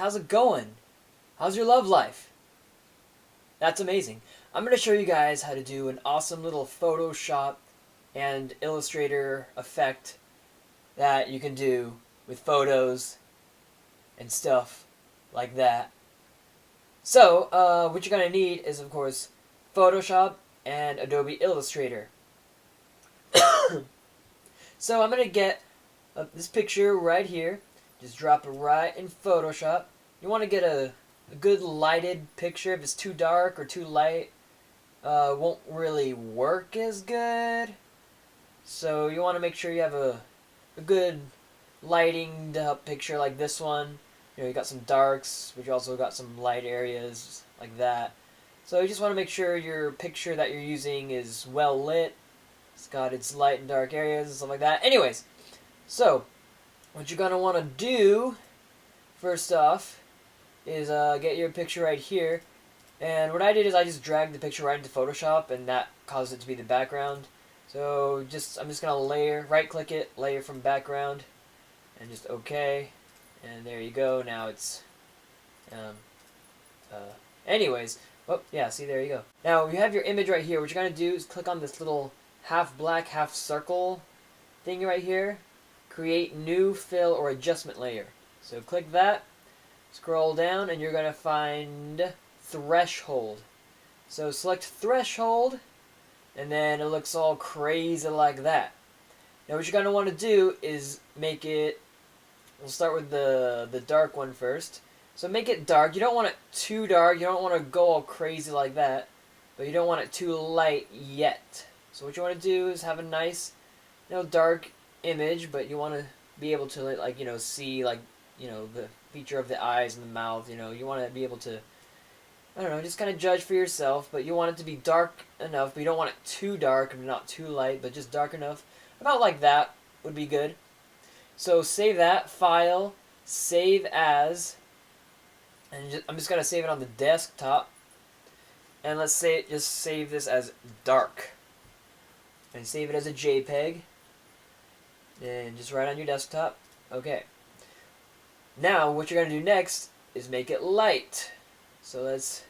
how's it going? How's your love life? That's amazing. I'm going to show you guys how to do an awesome little Photoshop and Illustrator effect that you can do with photos and stuff like that. So, what you're going to need is, of course, Photoshop and Adobe Illustrator. So I'm going to get this picture right here. Just drop it right in Photoshop. You want to get a good lighted picture. If it's too dark or too light, won't really work as good. So you want to make sure you have a good lightinged up picture like this one. You know, you got some darks, but you also got some light areas like that. So you just want to make sure your picture that you're using is well lit. It's got its light and dark areas and stuff like that. Anyways, so what you're going to want to do first off is get your picture right here. And what I did is I just dragged the picture right into Photoshop, and that caused it to be the background. So I'm just going to layer, right click it, layer from background, and just OK. And there you go. Now it's anyways, oh yeah, see, there you go. Now you have your image right here. What you're going to do is click on this little half black, half circle thing right here. Create new fill or adjustment layer. So click that, scroll down, and you're going to find threshold. So select threshold, and then it looks all crazy like that. Now what you're going to want to do is make it, we'll start with the dark one first. So make it dark. You don't want it too dark. You don't want to go all crazy like that, but you don't want it too light yet. So what you want to do is have a nice, dark image, but you want to be able to see the feature of the eyes and the mouth. You want to be able to, I don't know, just kind of judge for yourself. But you want it to be dark enough, but you don't want it too dark and not too light, but just dark enough. About like that would be good. So save that file, save as, and I'm just gonna save it on the desktop. And let's say just save this as dark, and save it as a JPEG. And just right on your desktop. Okay. Now what you're going to do next is make it light. So let's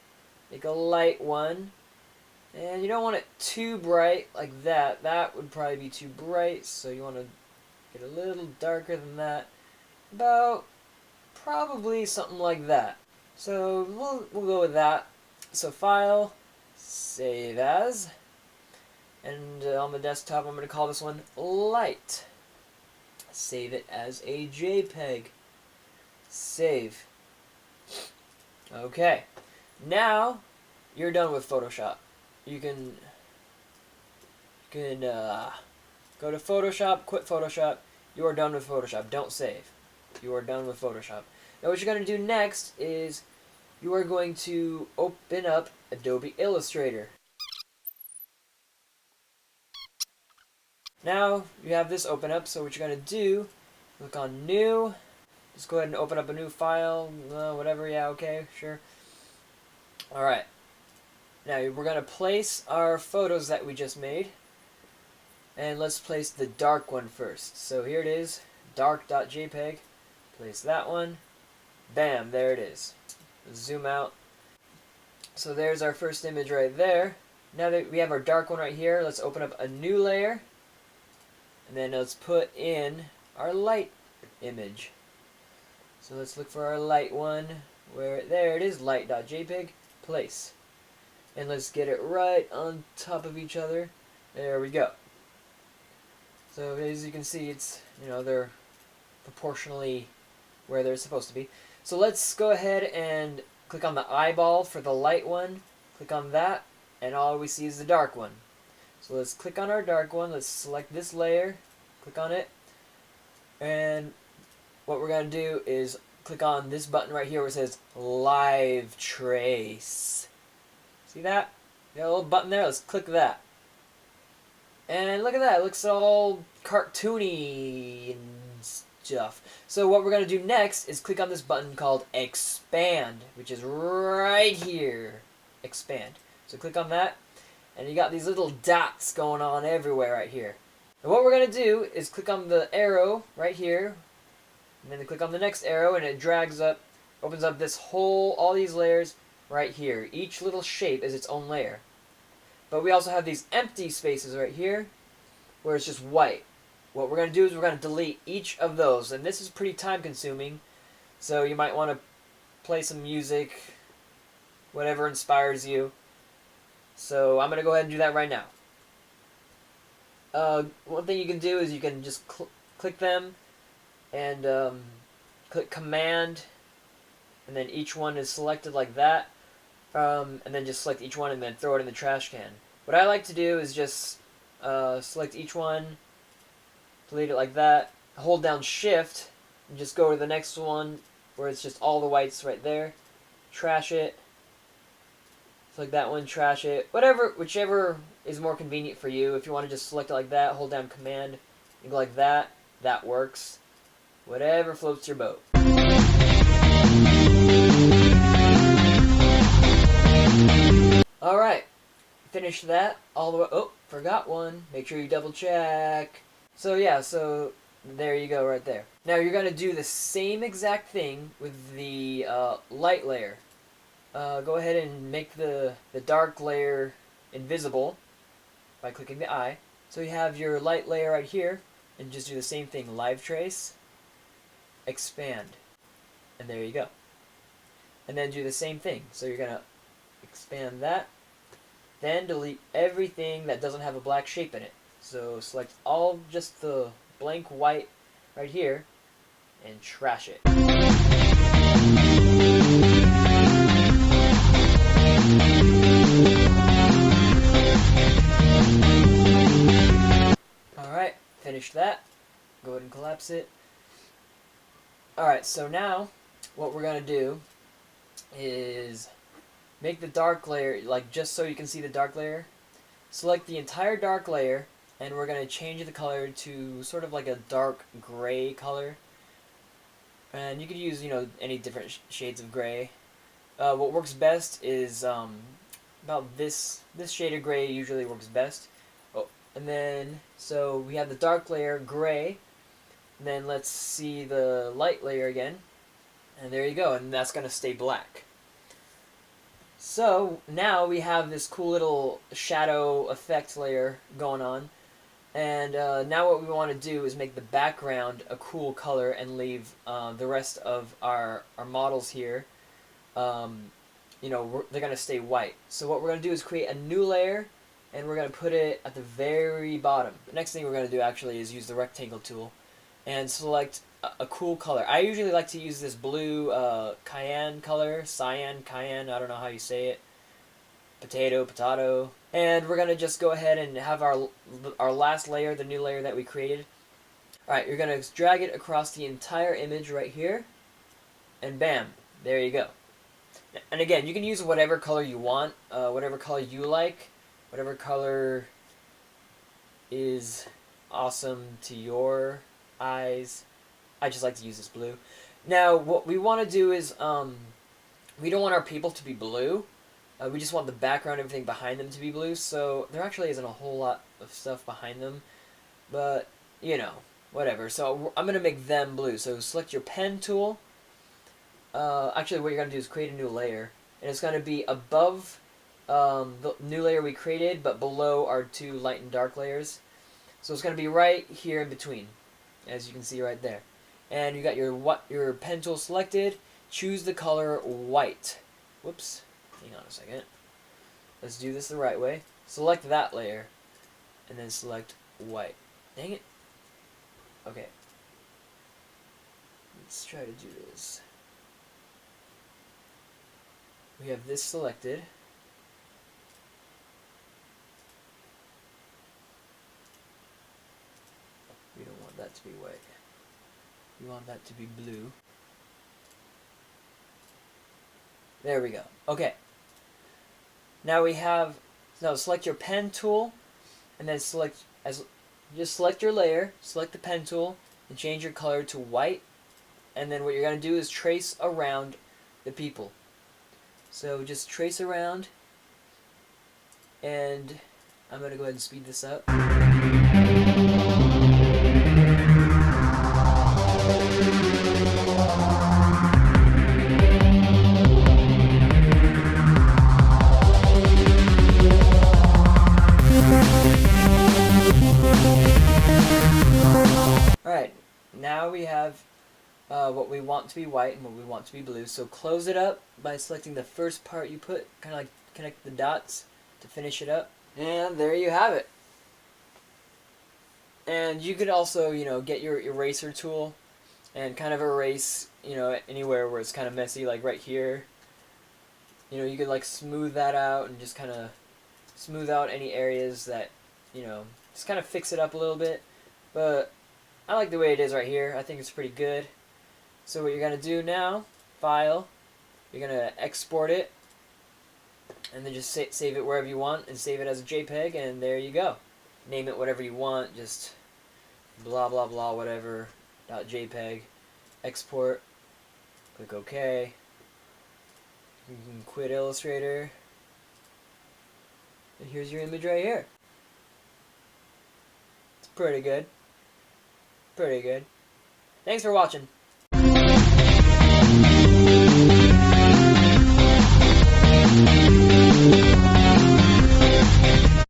make a light one. And you don't want it too bright like that. That would probably be too bright. So you want to get a little darker than that. About probably something like that. So we'll go with that. So file, save as. And on the desktop I'm going to call this one light. Save it as a JPEG. Save. Okay. Now you're done with Photoshop. You can go to Photoshop, quit Photoshop. You are done with Photoshop. Don't save. You are done with Photoshop. Now what you're going to do next is you are going to open up Adobe Illustrator. Now you have this open up, so what you're going to do, click on new, just go ahead and open up a new file, whatever, yeah, okay, sure. Alright, now we're going to place our photos that we just made, and let's place the dark one first. So here it is, dark.jpg, place that one, bam, there it is. Zoom out. So there's our first image right there. Now that we have our dark one right here, let's open up a new layer. And then let's put in our light image. So let's look for our light one. There it is, light.jpg, place. And let's get it right on top of each other. There we go. So as you can see, it's, they're proportionally where they're supposed to be. So let's go ahead and click on the eyeball for the light one. Click on that, and all we see is the dark one. So let's click on our dark one, let's select this layer, click on it, and what we're going to do is click on this button right here where it says Live Trace. See that? Got a little button there, let's click that. And look at that, it looks all cartoony and stuff. So what we're going to do next is click on this button called Expand, which is right here. Expand. So click on that. And you got these little dots going on everywhere right here. And what we're going to do is click on the arrow right here. And then click on the next arrow, and it drags up Opens up this whole, all these layers right here. Each little shape is its own layer. But we also have these empty spaces right here where it's just white. What we're going to do is we're going to delete each of those. And this is pretty time consuming. So you might want to play some music, whatever inspires you. So I'm going to go ahead and do that right now. One thing you can do is you can just click them and click Command, and then each one is selected like that, and then just select each one and then throw it in the trash can. What I like to do is just select each one, delete it like that, hold down Shift, and just go to the next one where it's just all the whites right there, trash it, select that one, trash it, whichever is more convenient for you. If you want to just select it like that, hold down Command, and go like that, that works. Whatever floats your boat. Alright, finish that all the way. Oh, forgot one. Make sure you double check. So yeah, so there you go right there. Now you're going to do the same exact thing with the light layer. Go ahead and make the dark layer invisible by clicking the eye. So you have your light layer right here, and just do the same thing. Live trace, expand, and there you go. And then do the same thing. So you're going to expand that, then delete everything that doesn't have a black shape in it. So select all just the blank white right here and trash it. Alright, finish that. Go ahead and collapse it. Alright, so now what we're going to do is make the dark layer, like just so you can see the dark layer. Select the entire dark layer, and we're going to change the color to sort of like a dark gray color. And you could use, any different shades of gray. What works best is about this shade of gray usually works best. Oh, and then so we have the dark layer gray. And then let's see the light layer again. And there you go, and that's going to stay black. So now we have this cool little shadow effect layer going on. And now what we want to do is make the background a cool color and leave the rest of our models here, they're going to stay white. So what we're going to do is create a new layer, and we're going to put it at the very bottom. The next thing we're going to do actually is use the rectangle tool and select a cool color. I usually like to use this blue cyan color, cyan, I don't know how you say it, potato. And we're going to just go ahead and have our last layer, the new layer that we created. Alright, you're going to drag it across the entire image right here, and bam, there you go. And again, you can use whatever color you want, whatever color you like, whatever color is awesome to your eyes. I just like to use this blue. Now, what we want to do is, we don't want our people to be blue. We just want the background, everything behind them to be blue, so there actually isn't a whole lot of stuff behind them, but, whatever. So I'm going to make them blue. So select your pen tool. Actually, what you're going to do is create a new layer, and it's going to be above the new layer we created, but below our two light and dark layers. So it's going to be right here in between, as you can see right there. And you got your pen tool selected. Choose the color white. Whoops. Hang on a second. Let's do this the right way. Select that layer, and then select white. Dang it. Okay. Let's try to do this. We have this selected. We don't want that to be white. We want that to be blue. There we go. Okay. Now select your pen tool, and then just select your layer, select the pen tool, and change your color to white. And then what you're going to do is trace around the people. So just trace around, and I'm going to go ahead and speed this up. now we have what we want to be white and what we want to be blue. So close it up by selecting the first part you put, kind of like connect the dots to finish it up. And there you have it. And you could also, get your eraser tool and kind of erase, anywhere where it's kind of messy, like right here. You could like smooth that out and just kind of smooth out any areas that, just kind of fix it up a little bit. But I like the way it is right here. I think it's pretty good. So what you're going to do now, File, you're going to export it, and then just save it wherever you want, and save it as a JPEG, and there you go. Name it whatever you want, just blah blah blah whatever, .jpeg, export, click OK. You can quit Illustrator, and here's your image right here. It's pretty good. Pretty good. Thanks for watching.